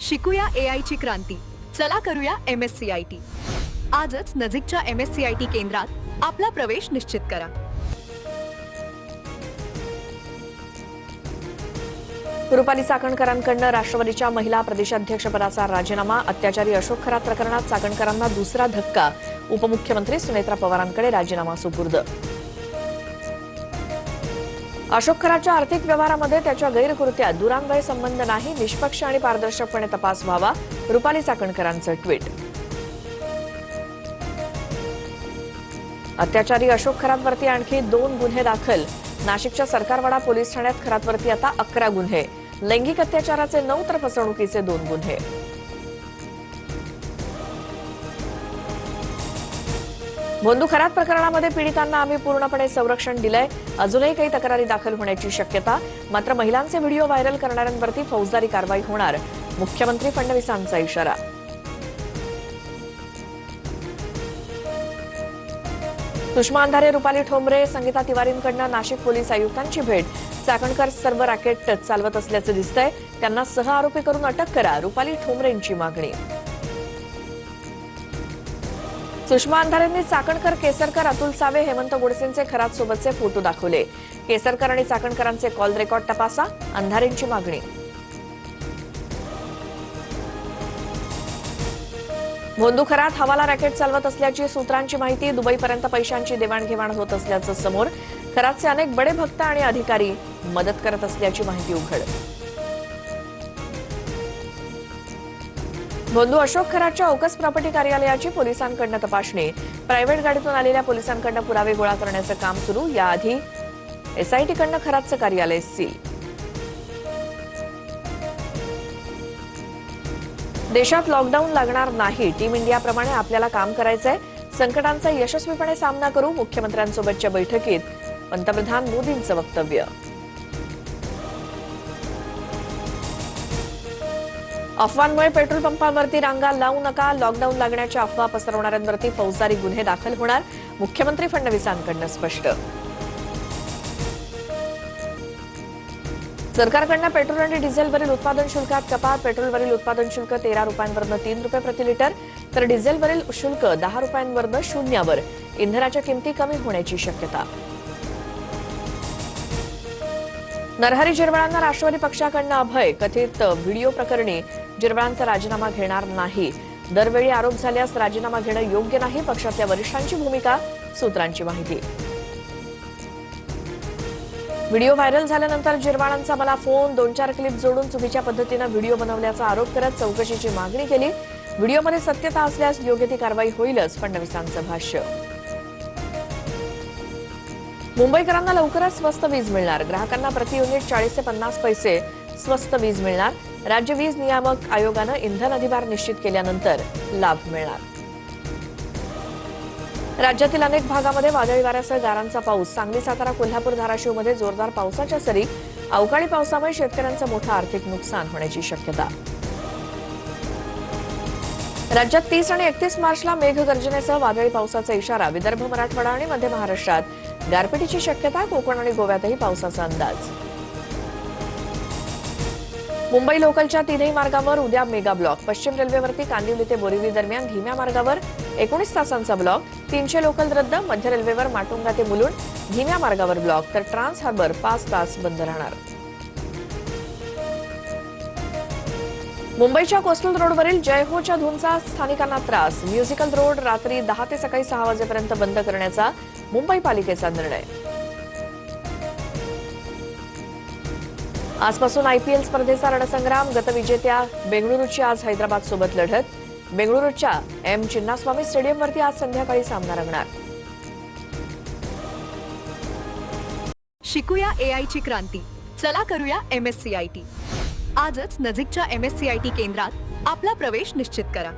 शिकूया AI ची क्रांती. चला करूया MSCIT. आजच नजीकच्या MSCIT केंद्रात आपला प्रवेश निश्चित करा. रुपाली चाकणकरांकडून राष्ट्रवादीच्या महिला प्रदेशाध्यक्षपदाचा राजीनामा. अत्याचारी अशोक खरात प्रकरणात चाकणकरांना दुसरा धक्का. उपमुख्यमंत्री सुनेत्रा पवारांकडे राजीनामा सुपूर्द. अशोक खरातच्या आर्थिक व्यवहारामध्ये त्याच्या गैरकृत्यात दुरान्वय संबंध नाही, निष्पक्ष आणि पारदर्शकपणे तपास व्हावा. रुपाली चाकणकरांचं ट्विट. अत्याचारी अशोक खरातवरती आणखी 2 गुन्हे दाखल. नाशिकच्या सरकारवाडा पोलीस ठाण्यात खरातवरती आता 11 गुन्हे. लैंगिक अत्याचाराचे 9 तर फसवणुकीचे 2 गुन्हे. भोंदू खरात प्रकरणामध्ये पीडितांना आम्ही पूर्णपणे संरक्षण दिलंय. अजूनही काही तक्रारी दाखल होण्याची शक्यता. मात्र महिलांचे व्हिडिओ व्हायरल करणाऱ्यांवरती फौजदारी कारवाई होणार. मुख्यमंत्री फडणवीसांचा इशारा. सुषमा अंधारे, रुपाली ठोंबरे, संगीता तिवारींकडून नाशिक पोलीस आयुक्तांची भेट. चाकणकर सर्व रॅकेट चालवत असल्याचं दिसतंय, त्यांना सह आरोपी करून अटक करा. रुपाली ठोंबरेंची मागणी. सुषमा अंधारेंनी चाकणकर, केसरकर, अतुल सावे, हेमंत गोडसेंचे खरात सोबतचे फोटो दाखवले. केसरकर आणि चाकणकरांचे कॉल रेकॉर्ड तपासा. अंधारेंची मागणी. भोंदू खरात हवाला रॅकेट चालवत असल्याची सूत्रांची माहिती. दुबईपर्यंत पैशांची देवाणघेवाण होत असल्याचं समोर. खरातचे अनेक बडे भक्त आणि अधिकारी मदत करत असल्याची माहिती उघड. भोंदू अशोक खरातच्या ओकस प्रॉपर्टी कार्यालयाची पोलिसांकडून तपासणी. प्रायव्हेट गाडीतून आलेल्या पोलिसांकडून पुरावे गोळा करण्याचं काम सुरू. याआधी SITकडून खरातचं कार्यालय सील. देशात लॉकडाऊन लागणार नाही. टीम इंडियाप्रमाणे आपल्याला काम करायचंय. संकटांचा यशस्वीपणे सामना करू. मुख्यमंत्र्यांसोबतच्या बैठकीत पंतप्रधान मोदींचं वक्तव्य. अफवांमुळे पेट्रोल पंपांवरती रांगा लावू नका. लॉकडाऊन लागण्याच्या अफवा पसरवणाऱ्यांवरती फौजदारी गुन्हे दाखल होणार. मुख्यमंत्री फडणवीसांकडून स्पष्ट. सरकारकडून पेट्रोल आणि डिझेलवरील उत्पादन शुल्कात कपात. पेट्रोलवरील उत्पादन शुल्क 13 रुपयांवरून 3 रुपये प्रति लिटर, तर डिझेलवरील शुल्क 10 रुपयांवरून 0वर. इंधनाच्या किमती कमी होण्याची शक्यता. नरहरी झिरवळांना राष्ट्रवादी पक्षाकडून अभय. कथित व्हिडिओ प्रकरणी झिरवळांचा राजीनामा घेणार नाही. दरवेळी आरोप झाल्यास राजीनामा घेणं योग्य नाही. पक्षातल्या वरिष्ठांची भूमिका. सूत्रांची माहिती. व्हिडिओ व्हायरल झाल्यानंतर झिरवाळांचा मला फोन. 2-4 क्लिप जोडून चुकीच्या पद्धतीनं व्हिडिओ बनवल्याचा आरोप करत चौकशीची मागणी केली. व्हिडिओमध्ये सत्यता असल्यास योग्य ती कारवाई होईलच. फडणवीसांचं भाष्य. मुंबईकरांना लवकरच स्वस्त वीज मिळणार. ग्राहकांना प्रति युनिट 40 ते 50 पैसे स्वस्त वीज मिळणार. राज्य वीज नियामक आयोगानं इंधन अधिभार निश्चित केल्यानंतर लाभ मिळणार. राज्यातील अनेक भागामध्ये वादळी वाऱ्यासह गारांचा पाऊस. सांगली, सातारा, कोल्हापूर, धाराशिवमध्ये जोरदार पावसाच्या सरी. अवकाळी पावसामुळे शेतकऱ्यांचं मोठं आर्थिक नुकसान होण्याची शक्यता. राज्यात 30 आणि 31 मार्चला मेघगर्जनेसह वादळी पावसाचा इशारा. विदर्भ, मराठवाडा आणि मध्य महाराष्ट्रात गारपिटीची शक्यता. कोकण आणि गोव्यातही पावसाचा अंदाज. मुंबई लोकलच्या 3ही मार्गावर उद्या मेगा ब्लॉक. पश्चिम रेल्वेवरती कांदिवली ते बोरिवली दरम्यान धीम्या मार्गावर 19 तासांचा ब्लॉक. 300 लोकल रद्द. मध्य रेल्वेवर माटुंगा ते मुलुंड धीम्या मार्गावर ब्लॉक, तर ट्रान्स हार्बर 5 तास बंद राहणार. मुंबईच्या कोस्टल रोडवरील जय होच्या धूनचा स्थानिकांना त्रास. म्युझिकल रोड रात्री 10 ते सकाळी 6 वाजेपर्यंत बंद करण्याचा मुंबई पालिकेचा निर्णय. आजपासून IPL स्पर्धेचा रणसंग्राम. गतविजेत्या बेंगळुरूची आज हैदराबाद सोबत लढत. बेंगळुरूच्या M चिन्नास्वामी स्टेडियमवरती आज संध्याकाळी सामना रंगणार. शिकूया AI ची क्रांती. चला करूया MSCIT. आजच नजीकच्या MSCIT केंद्रात आपला प्रवेश निश्चित करा.